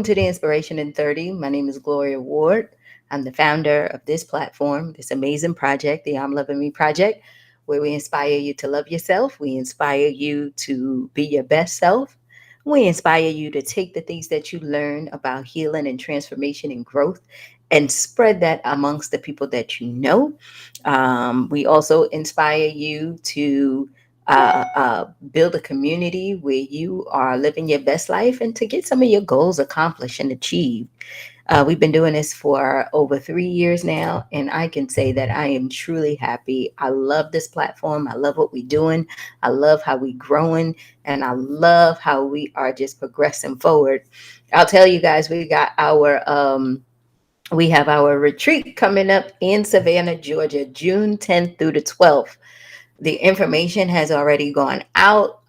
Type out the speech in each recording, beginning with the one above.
to the Inspiration in 30. My name is Gloria Ward. I'm the founder of this platform, this amazing project, the I'm Loving Me Project, where we inspire you to love yourself. We inspire you to be your best self. We inspire you to take the things that you learn about healing and transformation and growth and spread that amongst the people that you know. We also inspire you to build a community where you are living your best life and to get some of your goals accomplished and achieved. We've been doing this for over 3 years now, and I can say that I am truly happy. I love this platform. I love what we're doing. I love how we're growing, and I love how we are just progressing forward. I'll tell you guys, we have our retreat coming up in Savannah, Georgia, June 10th through the 12th. The information has already gone out.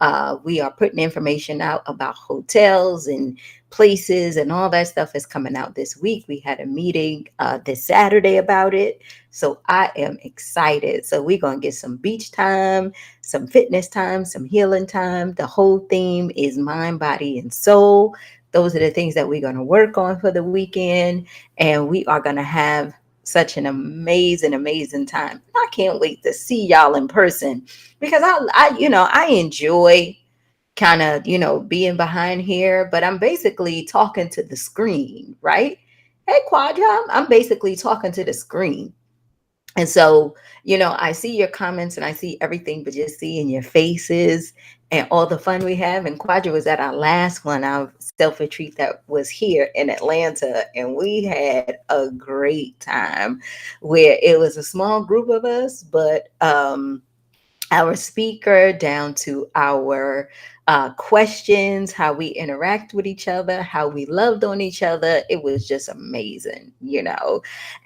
We are putting information out about hotels and places, and all that stuff is coming out this week. We had a meeting this Saturday about it. So I am excited. So we're going to get some beach time, some fitness time, some healing time. The whole theme is mind, body, and soul. Those are the things that we're going to work on for the weekend. And we are going to have such an amazing time. I can't wait to see y'all in person because I enjoy kind of, being behind here, but I'm basically talking to the screen, right? Hey, Quadra, I'm basically talking to the screen. And so, I see your comments and I see everything, but just seeing your faces and all the fun we have. And Quadra was at our last one, our self retreat that was here in Atlanta. And we had a great time where it was a small group of us, but our speaker down to our questions, how we interact with each other, how we loved on each other. It was just amazing.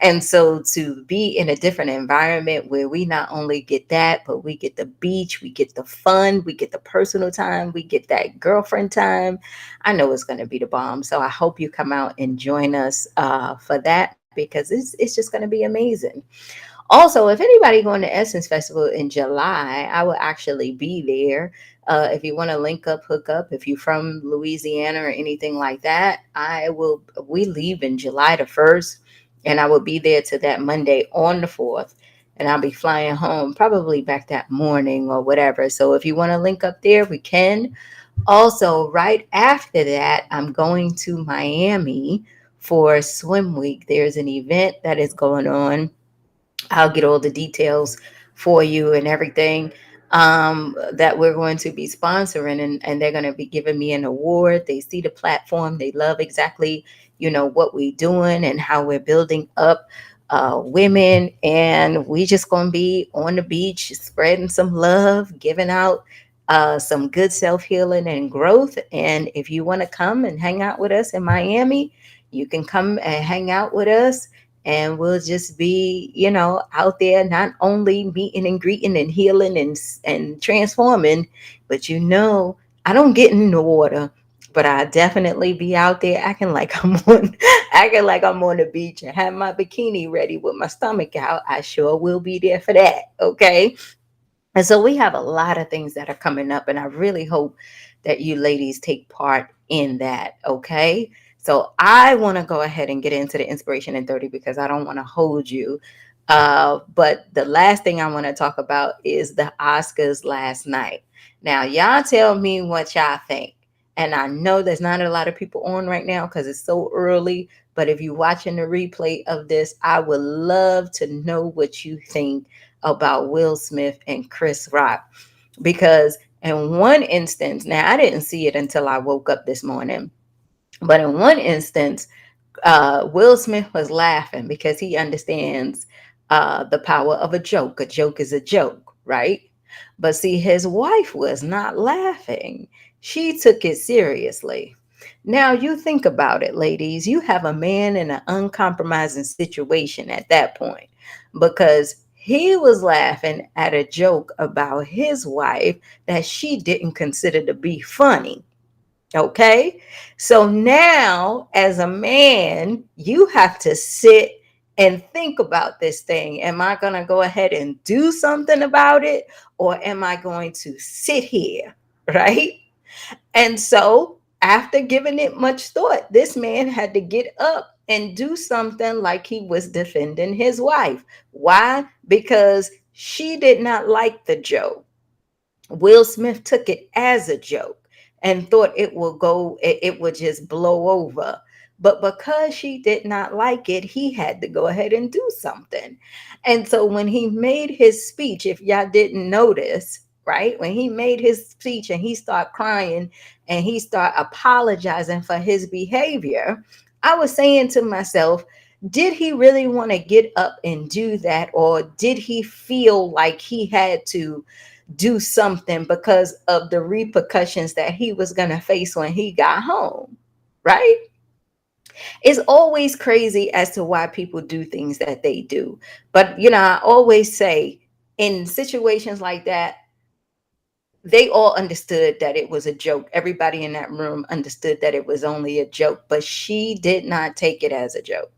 And so to be in a different environment where we not only get that, but we get the beach, we get the fun, we get the personal time, we get that girlfriend time. I know it's going to be the bomb. So I hope you come out and join us for that because it's just going to be amazing. Also, if anybody going to Essence Festival in July, I will actually be there. If you want to link up, hook up. If you're from Louisiana or anything like that, I will. We leave in July the 1st, and I will be there to that Monday on the 4th, and I'll be flying home probably back that morning or whatever. So if you want to link up there, we can. Also, right after that, I'm going to Miami for Swim Week. There's an event that is going on. I'll get all the details for you and everything that we're going to be sponsoring, and they're going to be giving me an award. They see the platform, they love exactly what we're doing and how we're building up women, and we just going to be on the beach spreading some love, giving out some good self-healing and growth. And if you want to come and hang out with us in Miami, you can come and hang out with us, and we'll just be out there not only meeting and greeting and healing and transforming, but I don't get in the water, but I definitely be out there acting like I'm on the beach and have my bikini ready with my stomach out. I sure will be there for that. Okay. And so we have a lot of things that are coming up, and I really hope that you ladies take part in that. Okay. So I want to go ahead and get into the inspiration in 30 because I don't want to hold you. But the last thing I want to talk about is the Oscars last night. Now, y'all tell me what y'all think. And I know there's not a lot of people on right now because it's so early. But if you're watching the replay of this, I would love to know what you think about Will Smith and Chris Rock. Because in one instance, now I didn't see it until I woke up this morning, but in one instance, Will Smith was laughing because he understands the power of a joke. A joke is a joke, right? But see, his wife was not laughing. She took it seriously. Now, you think about it, ladies. You have a man in an uncompromising situation at that point because he was laughing at a joke about his wife that she didn't consider to be funny. Okay. So now, as a man, you have to sit and think about this thing. Am I going to go ahead and do something about it? Or am I going to sit here? Right. And so After giving it much thought, this man had to get up and do something like he was defending his wife. Why? Because she did not like the joke. Will Smith took it as a joke and thought it would just blow over. But because she did not like it, he had to go ahead and do something. And so when he made his speech, if y'all didn't notice, right? When he made his speech and he started crying and he started apologizing for his behavior, I was saying to myself, did he really want to get up and do that? Or did he feel like he had to do something because of the repercussions that he was going to face when he got home, right? It's always crazy as to why people do things that they do. But, I always say in situations like that, they all understood that it was a joke. Everybody in that room understood that it was only a joke, but she did not take it as a joke.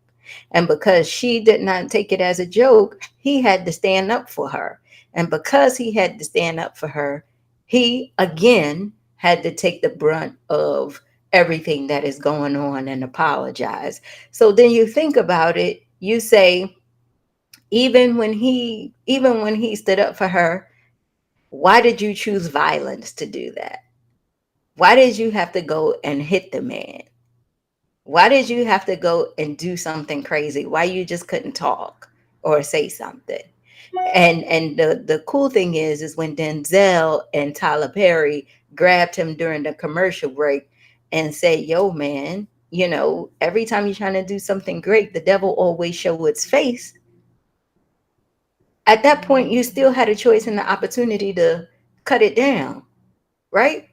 And because she did not take it as a joke, he had to stand up for her. And because he had to stand up for her, he again had to take the brunt of everything that is going on and apologize. So then you think about it, you say, even when he stood up for her, why did you choose violence to do that? Why did you have to go and hit the man? Why did you have to go and do something crazy? Why you just couldn't talk or say something? And the cool thing is when Denzel and Tyler Perry grabbed him during the commercial break and said, "Yo, man, every time you're trying to do something great, the devil always show its face." At that point, you still had a choice and the opportunity to cut it down, right?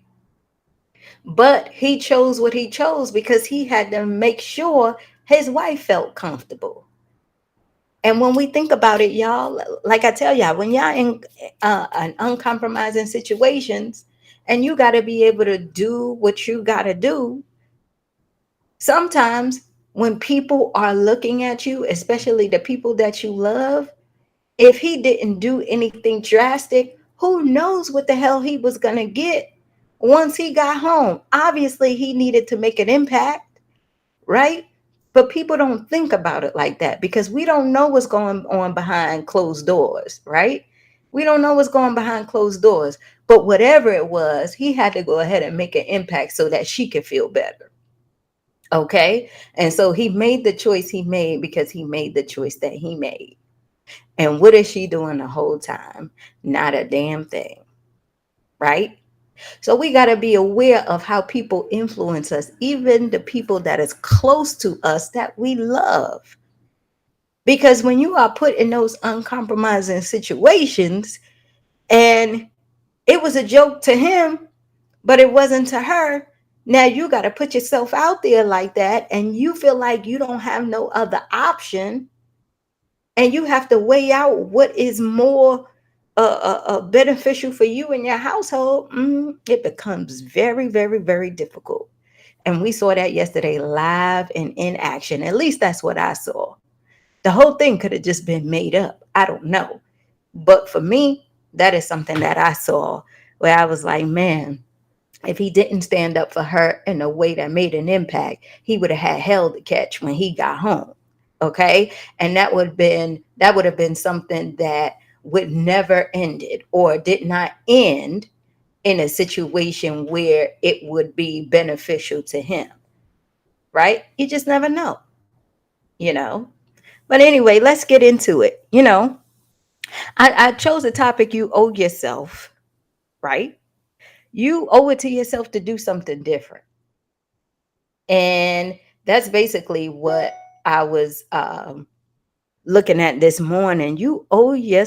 But he chose what he chose because he had to make sure his wife felt comfortable. And when we think about it, y'all, like I tell y'all, when y'all in an uncompromising situations and you got to be able to do what you got to do, sometimes when people are looking at you, especially the people that you love, if he didn't do anything drastic, who knows what the hell he was going to get once he got home? Obviously, he needed to make an impact, right? But people don't think about it like that because we don't know what's going on behind closed doors, right? We don't know what's going behind closed doors. But whatever it was, he had to go ahead and make an impact so that she could feel better. Okay. And so he made the choice he made because he made the choice that he made. And what is she doing the whole time? Not a damn thing, right? So we got to be aware of how people influence us, even the people that is close to us that we love. Because when you are put in those uncompromising situations and it was a joke to him, but it wasn't to her, now you got to put yourself out there like that and you feel like you don't have no other option and you have to weigh out what is more beneficial for you and your household. It becomes very, very, very difficult. And we saw that yesterday live and in action. At least that's what I saw. The whole thing could have just been made up. I don't know. But for me, that is something that I saw where I was like, man, if he didn't stand up for her in a way that made an impact, he would have had hell to catch when he got home. Okay. And that would have been something that would never ended or did not end in a situation where it would be beneficial to him. Right? You just never know, you know. But anyway, let's get into it. I chose a topic you owe yourself, right? You owe it to yourself to do something different. And that's basically what I was looking at this morning. You owe it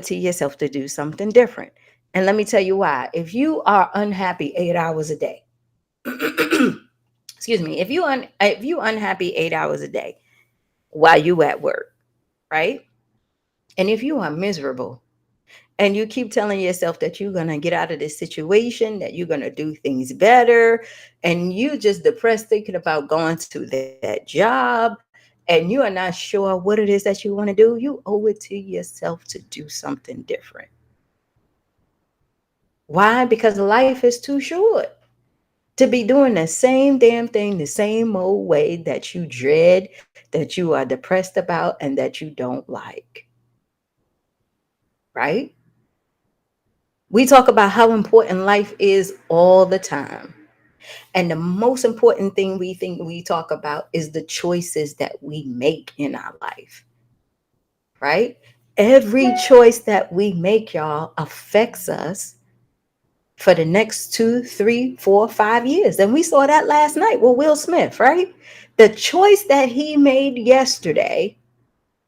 to yourself to do something different. And let me tell you why. If you are unhappy 8 hours a day, excuse me, if you unhappy 8 hours a day while you at work, right? And if you are miserable and you keep telling yourself that you're going to get out of this situation, that you're going to do things better, and you just depressed thinking about going to that job, and you are not sure what it is that you want to do, you owe it to yourself to do something different. Why? Because life is too short. To be doing the same damn thing the same old way that you dread, that you are depressed about, and that you don't like, right? We talk about how important life is all the time. And the most important thing we think we talk about is the choices that we make in our life, right? Every choice that we make, y'all, affects us for the next 2, 3, 4, 5 years. And we saw that last night with Will Smith, right? The choice that he made yesterday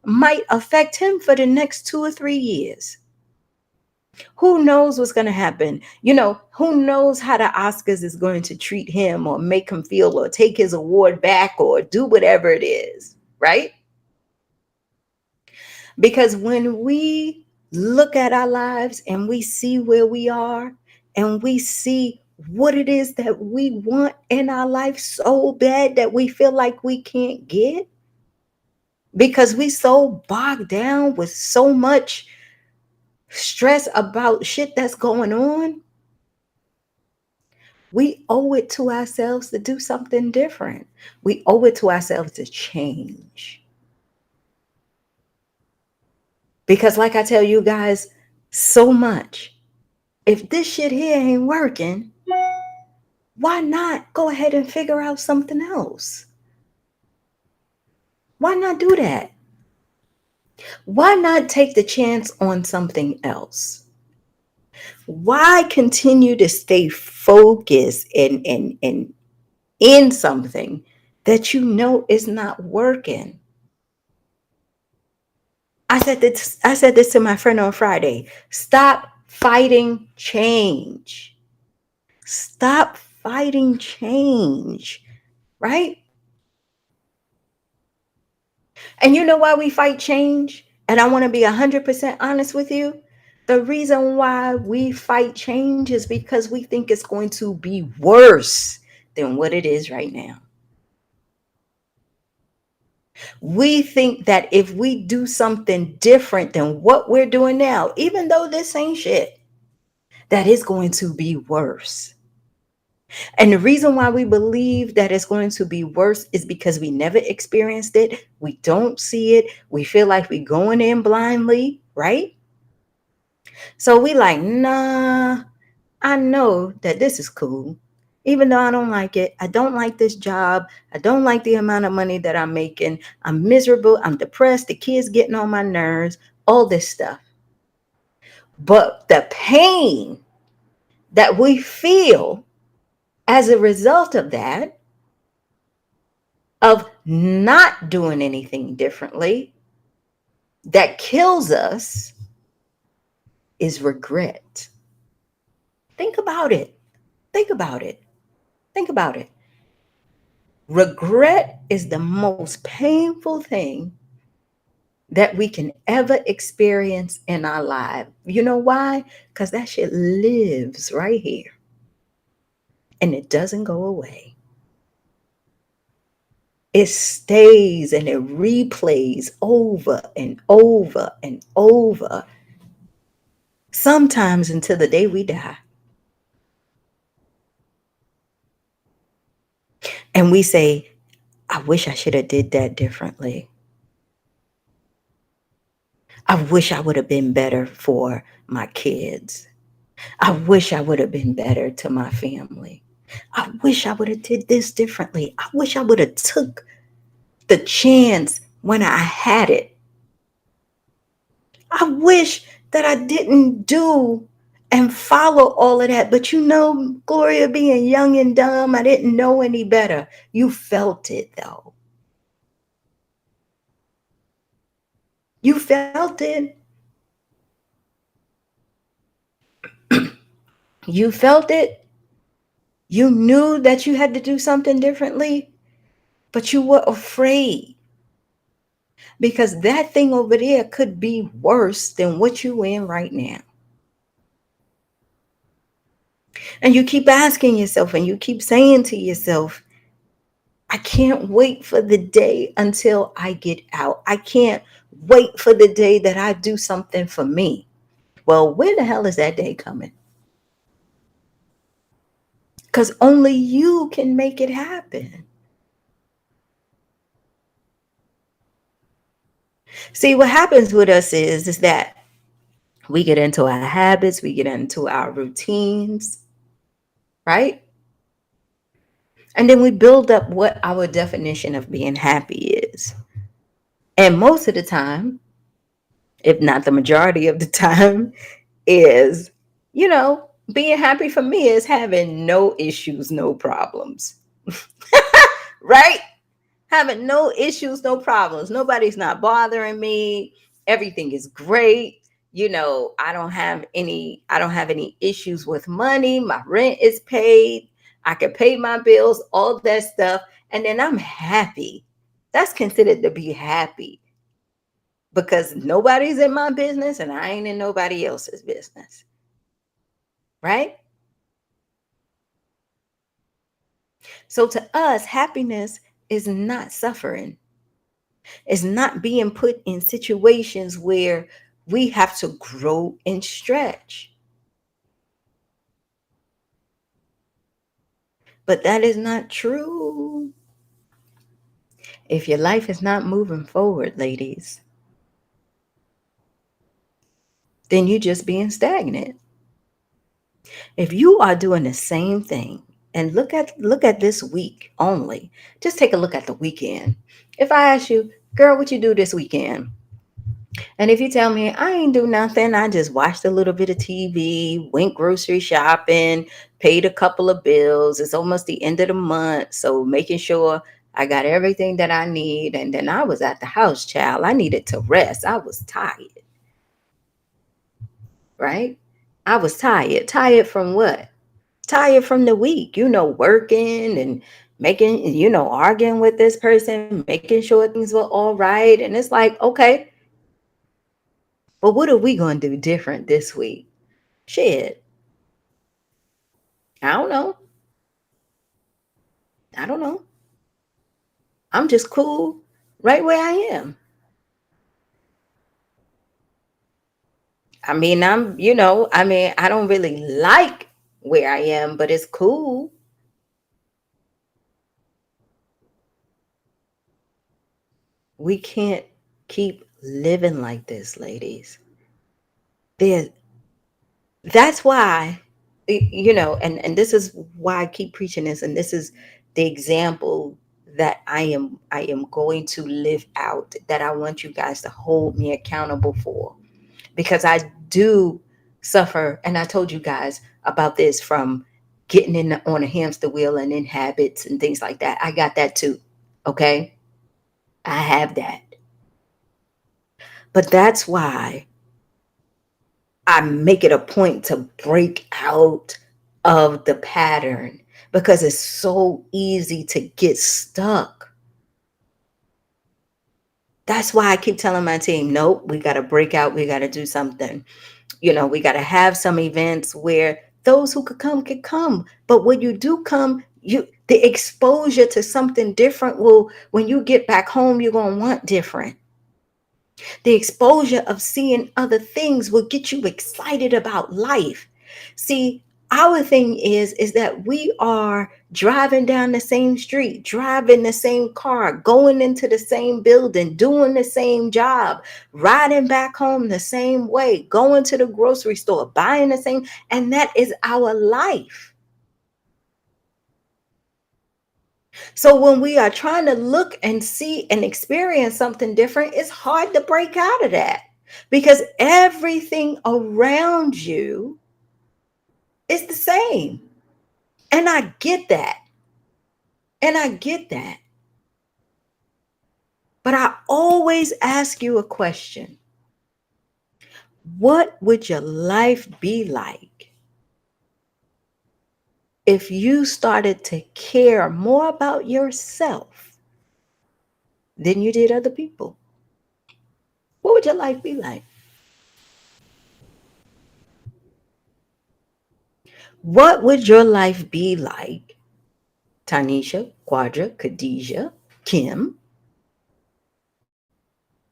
might affect him for the next 2 or 3 years. Who knows what's going to happen? Who knows how the Oscars is going to treat him or make him feel or take his award back or do whatever it is, right? Because when we look at our lives and we see where we are and we see what it is that we want in our life so bad that we feel like we can't get because we so bogged down with so much stress about shit that's going on, we owe it to ourselves to do something different. We owe it to ourselves to change. Because, like I tell you guys so much, if this shit here ain't working, why not go ahead and figure out something else? Why not do that? Why not take the chance on something else? Why continue to stay focused and in something that you know is not working? I said this to my friend on Friday. Stop fighting change. Stop fighting change, right? And you know why we fight change? And I want to be 100% honest with you. The reason why we fight change is because we think it's going to be worse than what it is right now. We think that if we do something different than what we're doing now, even though this ain't shit, that it's going to be worse. And the reason why we believe that it's going to be worse is because we never experienced it. We don't see it. We feel like we're going in blindly, right? So we like, nah, I know that this is cool. Even though I don't like it, I don't like this job. I don't like the amount of money that I'm making. I'm miserable. I'm depressed. The kids getting on my nerves, all this stuff. But the pain that we feel as a result of that, of not doing anything differently, that kills us is regret. Think about it. Think about it. Think about it. Regret is the most painful thing that we can ever experience in our life. You know why? Because that shit lives right here and it doesn't go away. It stays and it replays over and over and over, sometimes until the day we die. And we say, I wish I should have did that differently. I wish I would have been better for my kids. I wish I would have been better to my family. I wish I would have did this differently. I wish I would have took the chance when I had it. I wish that I didn't do and follow all of that. But Gloria, being young and dumb, I didn't know any better. You felt it though. You felt it. You felt it. You knew that you had to do something differently, but you were afraid because that thing over there could be worse than what you in right now. And you keep asking yourself and you keep saying to yourself, I can't wait for the day until I get out. I can't wait for the day that I do something for me. Well, when the hell is that day coming? because only you can make it happen. See, what happens with us is that we get into our habits, we get into our routines, right? And then we build up what our definition of being happy is. And most of the time, if not the majority of the time, is, being happy for me is having no issues, no problems, right? Having no issues, no problems. Nobody's not bothering me. Everything is great. I don't have any issues with money. My rent is paid. I can pay my bills, all that stuff. And then I'm happy. That's considered to be happy because nobody's in my business and I ain't in nobody else's business. Right? So to us, happiness is not suffering. It's not being put in situations where we have to grow and stretch. But that is not true. If your life is not moving forward, ladies, then you're just being stagnant. If you are doing the same thing, and look at this week only. Just take a look at the weekend. If I ask you, girl, what you do this weekend? And if you tell me I ain't do nothing, I just watched a little bit of TV, went grocery shopping, paid a couple of bills. It's almost the end of the month, so making sure I got everything that I need. And then I was at the house, child. I needed to rest. I was tired, right? I was tired. Tired from what? Tired from the week, working and making, arguing with this person, making sure things were all right. And it's like, okay, but what are we going to do different this week? Shit, I don't know. I don't know. I'm just cool right where I am. I don't really like where I am, but it's cool. We can't keep living like this, ladies. There, that's why, and this is why I keep preaching this, and this is the example that I am going to live out, that I want you guys to hold me accountable for, because I do suffer. And I told you guys about this from getting on a hamster wheel and in habits and things like that. I got that too. Okay. I have that. But that's why I make it a point to break out of the pattern, because it's so easy to get stuck. That's why I keep telling my team, nope, we got to break out. We got to do something. We got to have some events where those who could come. But when you do come, the exposure to something different will, when you get back home, you're going to want different. The exposure of seeing other things will get you excited about life. See, our thing is that we are driving down the same street, driving the same car, going into the same building, doing the same job, riding back home the same way, going to the grocery store, buying the same, and that is our life. So when we are trying to look and see and experience something different, it's hard to break out of that, because everything around you is the same. And I get that. And I get that. But I always ask you a question. What would your life be like if you started to care more about yourself than you did other people? What would your life be like? What would your life be like, Tanisha, Quadra, Khadijah, Kim,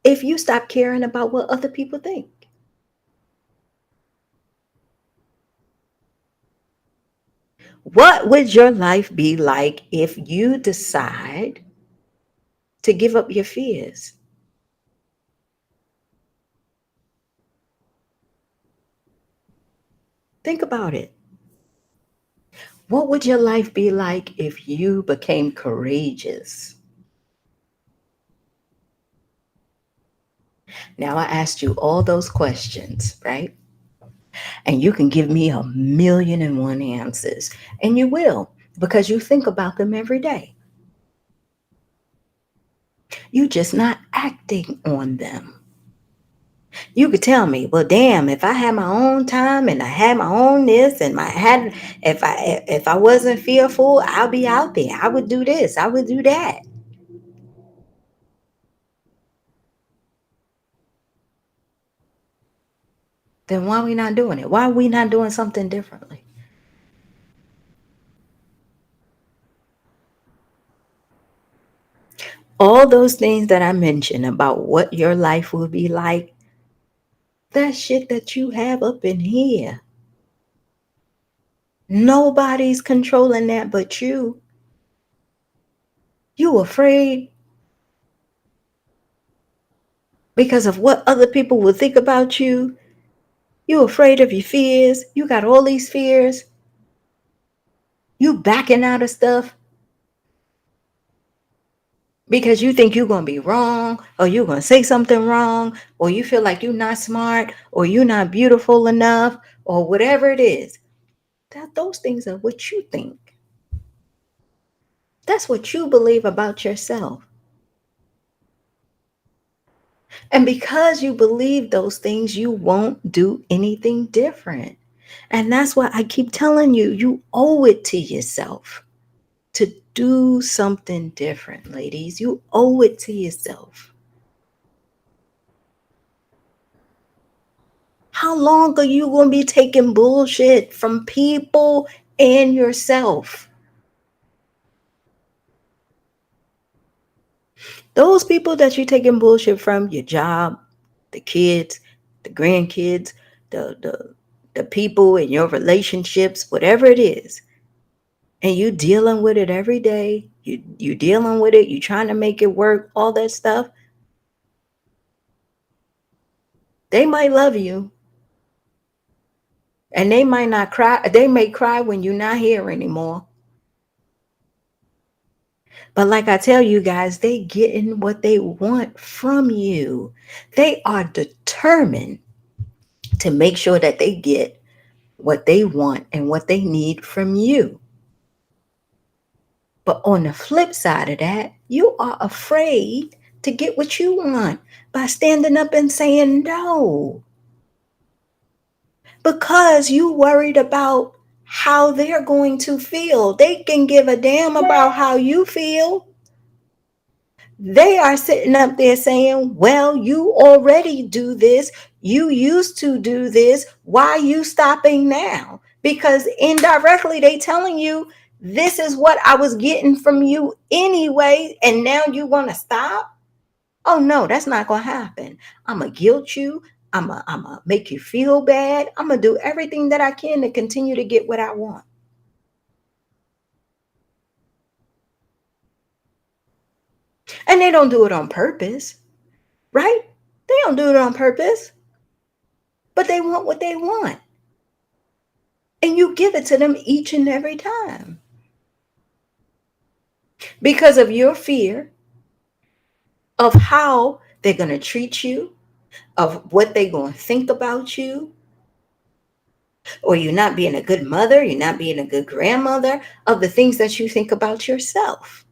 if you stop caring about what other people think? What would your life be like if you decide to give up your fears? Think about it. What would your life be like if you became courageous? Now, I asked you all those questions, right? And you can give me a million and one answers. And you will, because you think about them every day. You're just not acting on them. You could tell me, well, damn, if I had my own time and I had my own this and my had, if I wasn't fearful, I'll be out there. I would do this. I would do that. Then why are we not doing it? Why are we not doing something differently? All those things that I mentioned about what your life will be like, that shit that you have up in here. Nobody's controlling that but you. You afraid because of what other people will think about you. You afraid of your fears. You got all these fears. You backing out of stuff because you think you're going to be wrong or you're going to say something wrong or you feel like you're not smart or you're not beautiful enough or whatever it is. Those things are what you think. That's what you believe about yourself. And because you believe those things, you won't do anything different. And that's why I keep telling you, you owe it to yourself to do something different, ladies. You owe it to yourself. How long are you going to be taking bullshit from people and yourself? Those people that you're taking bullshit from, your job, the kids, the grandkids, the people in your relationships, whatever it is, and you dealing with it every day, you dealing with it, you trying to make it work, all that stuff, they might love you and they might not cry. They may cry when you're not here anymore. But like I tell you guys, they getting what they want from you. They are determined to make sure that they get what they want and what they need from you. But on the flip side of that, you are afraid to get what you want by standing up and saying no. Because you worried about how they're going to feel. They can give a damn about how you feel. They are sitting up there saying, well, you already do this. You used to do this. Why are you stopping now? Because indirectly they telling you this is what I was getting from you anyway. And now you want to stop? Oh no, that's not going to happen. I'm going to guilt you. I'm going to make you feel bad. I'm going to do everything that I can to continue to get what I want. And they don't do it on purpose, right? They don't do it on purpose, but they want what they want. And you give it to them each and every time because of your fear of how they're going to treat you, of what they're going to think about you, or you're not being a good mother, you're not being a good grandmother, of the things that you think about yourself,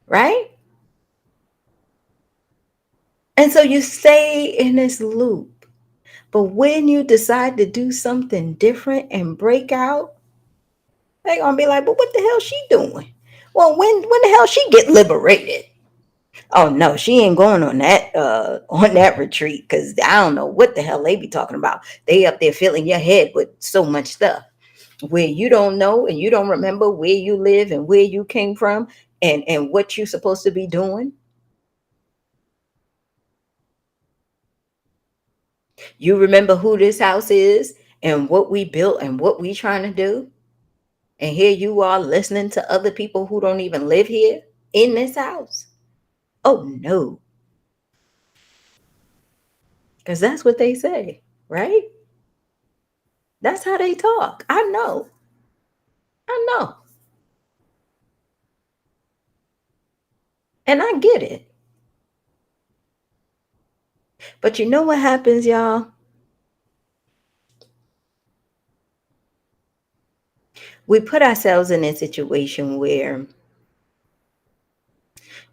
right? And so you stay in this loop. But when you decide to do something different and break out, they're going to be like, but what the hell she doing? Well, when the hell she get liberated? Oh no, she ain't going on that retreat because I don't know what the hell they be talking about. They up there filling your head with so much stuff where you don't know and you don't remember where you live and where you came from and what you're supposed to be doing. You remember who this house is and what we built and what we trying to do. And here you are listening to other people who don't even live here in this house. Oh no, because that's what they say, right? That's how they talk. I know. I know. And I get it. But you know what happens, y'all? We put ourselves in a situation where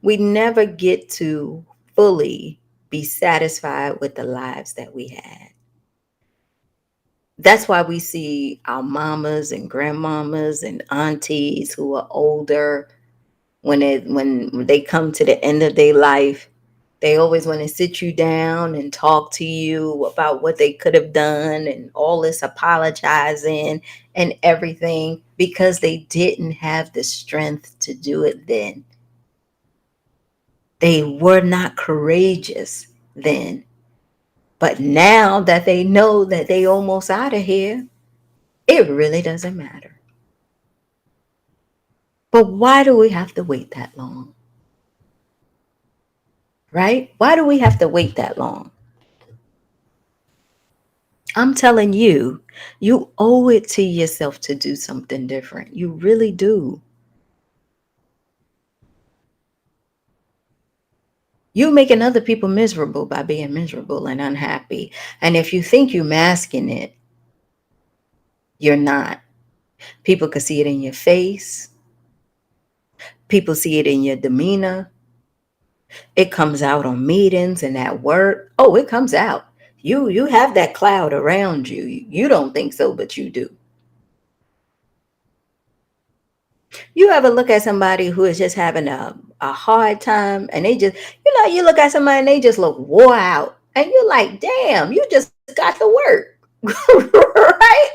we never get to fully be satisfied with the lives that we had. That's why we see our mamas and grandmamas and aunties who are older when they come to the end of their life, they always want to sit you down and talk to you about what they could have done and all this apologizing and everything because they didn't have the strength to do it then. They were not courageous then. But now that they know that they almost out of here, it really doesn't matter. But why do we have to wait that long? Right? Why do we have to wait that long? I'm telling you, you owe it to yourself to do something different. You really do. You making other people miserable by being miserable and unhappy. And if you think you're masking it, you're not. People can see it in your face. People see it in your demeanor. It comes out on meetings and at work. Oh, it comes out. You have that cloud around you. You don't think so, but you do. You ever look at somebody who is just having a hard time and they just, you look at somebody and they just look wore out. And you're like, damn, you just got to work. Right?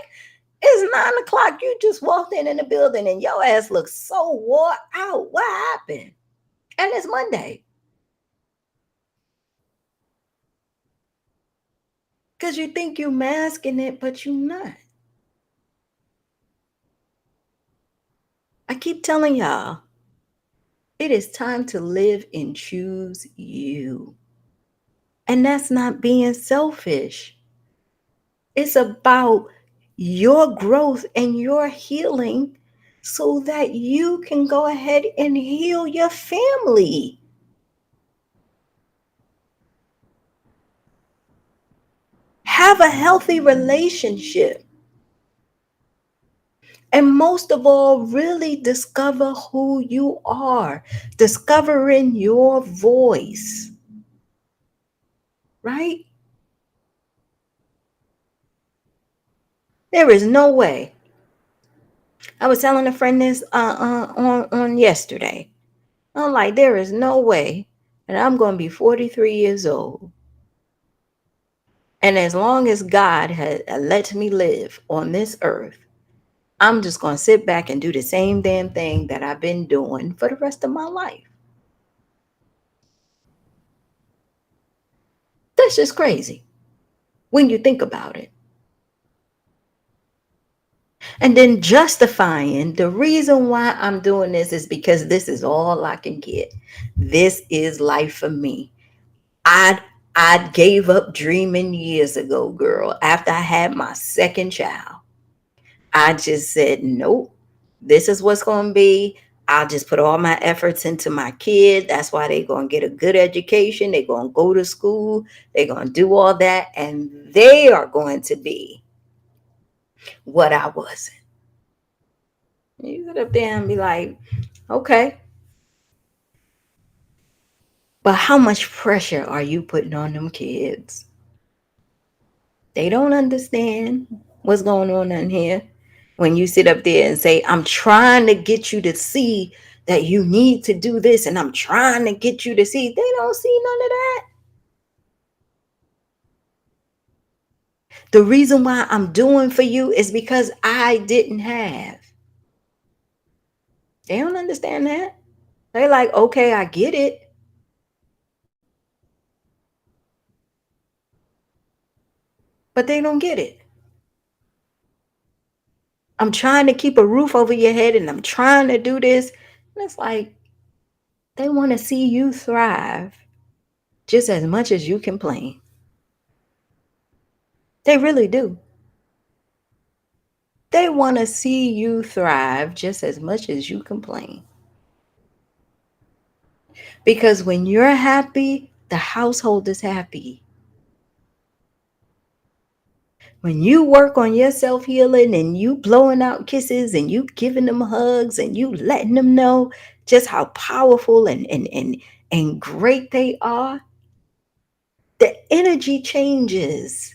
It's 9 o'clock. You just walked in the building and your ass looks so wore out. What happened? And it's Monday. Because you think you masking it, but you're not. I keep telling y'all, it is time to live and choose you. And that's not being selfish. It's about your growth and your healing so that you can go ahead and heal your family. Have a healthy relationship. And most of all, really discover who you are, discovering your voice, right? There is no way. I was telling a friend this on yesterday. I'm like, there is no way that I'm going to be 43 years old. And as long as God has lets me live on this earth, I'm just going to sit back and do the same damn thing that I've been doing for the rest of my life. That's just crazy when you think about it. And then justifying the reason why I'm doing this is because this is all I can get. This is life for me. I I gave up dreaming years ago, girl. After I had my second child, I just said, nope, this is what's going to be. I'll just put all my efforts into my kid. That's why they're going to get a good education. They're going to go to school. They're going to do all that. And they are going to be what I wasn't. You sit up there and be like, okay, but how much pressure are you putting on them kids? They don't understand what's going on in here. When you sit up there and say, I'm trying to get you to see that you need to do this, and I'm trying to get you to see, they don't see none of that. The reason why I'm doing for you is because I didn't have. They don't understand that. They're like, okay, I get it, but they don't get it. I'm trying to keep a roof over your head and I'm trying to do this. And it's like they want to see you thrive just as much as you complain. They really do. They want to see you thrive just as much as you complain. Because when you're happy, the household is happy. When you work on your self-healing and you blowing out kisses and you giving them hugs and you letting them know just how powerful and great they are, the energy changes.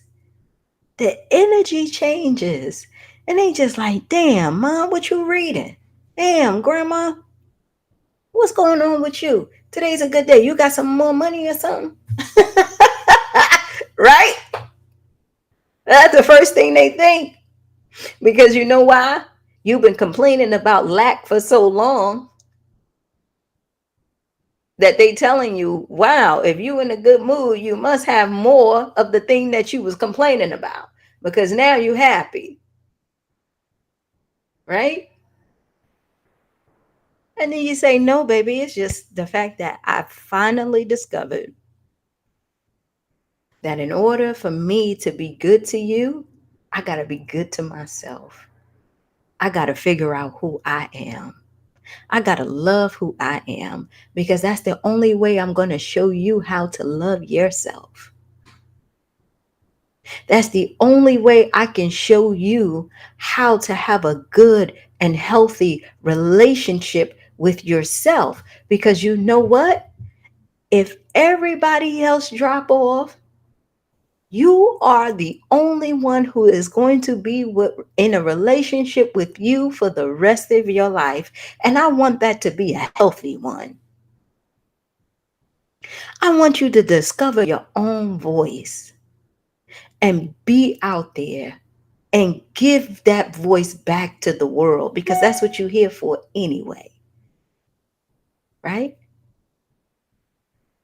The energy changes. And they just like, damn, mom, what you reading? Damn, grandma, what's going on with you? Today's a good day. You got some more money or something? Right? That's the first thing they think. Because you know why? You've been complaining about lack for so long that they telling you, wow, if you in a good mood, you must have more of the thing that you was complaining about because now you happy. Right? And then you say, no, baby, it's just the fact that I finally discovered that in order for me to be good to you, I got to be good to myself. I got to figure out who I am. I got to love who I am because that's the only way I'm going to show you how to love yourself. That's the only way I can show you how to have a good and healthy relationship with yourself. Because you know what? If everybody else drop off, you are the only one who is going to be in a relationship with you for the rest of your life. And I want that to be a healthy one. I want you to discover your own voice and be out there and give that voice back to the world because that's what you're here for anyway. Right?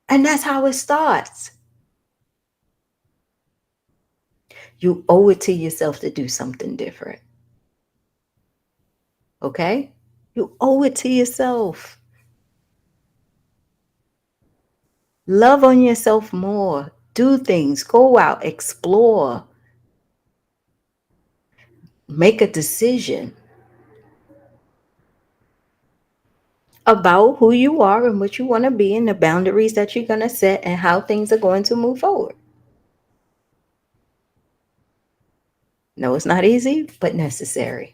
And that's how it starts. You owe it to yourself to do something different. Okay? You owe it to yourself. Love on yourself more. Do things. Go out. Explore. Make a decision about who you are and what you want to be and the boundaries that you're going to set and how things are going to move forward. No, it's not easy, but necessary.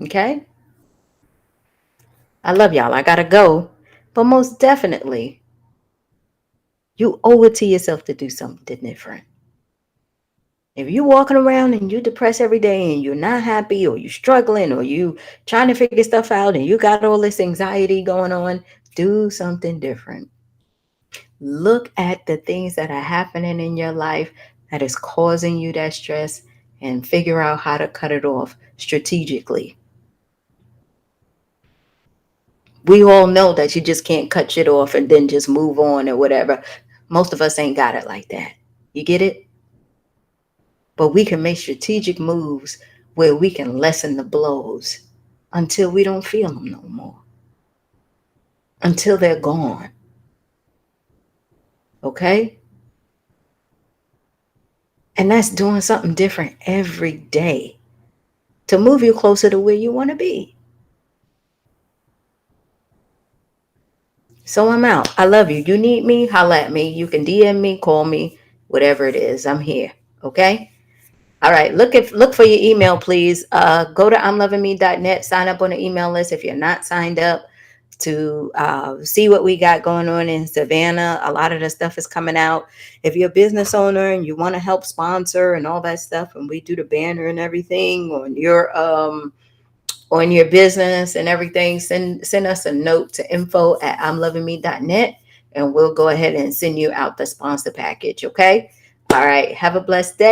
Okay? I love y'all. I got to go. But most definitely, you owe it to yourself to do something different. If you're walking around and you're depressed every day and you're not happy or you're struggling or you trying to figure stuff out and you got all this anxiety going on, do something different. Look at the things that are happening in your life that is causing you that stress and figure out how to cut it off strategically. We all know that you just can't cut shit off and then just move on or whatever. Most of us ain't got it like that. You get it? But we can make strategic moves where we can lessen the blows until we don't feel them no more. Until they're gone. Okay? And that's doing something different every day to move you closer to where you want to be. So I'm out. I love you. You need me? Holla at me. You can DM me, call me, whatever it is. I'm here. Okay? All right. Look for your email, please. Go to imlovingme.net. Sign up on the email list if you're not signed up to see what we got going on in Savannah. A lot of the stuff is coming out. If you're a business owner and you want to help sponsor and all that stuff, and we do the banner and everything on your business and everything, send us a note to info@imlovingme.net and we'll go ahead and send you out the sponsor package. Okay. All right. Have a blessed day.